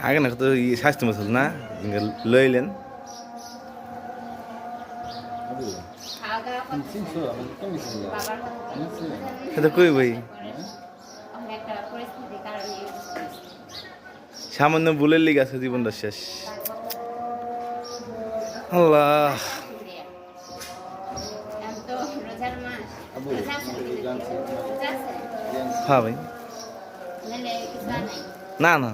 আগে না তো স্বাস্থ্য মতো না লইলেন সেটা কই ভাই সামান্য ভুলের লিগে আছে জীবনটা শেষ আল্লাহ হ্যাঁ ভাই না না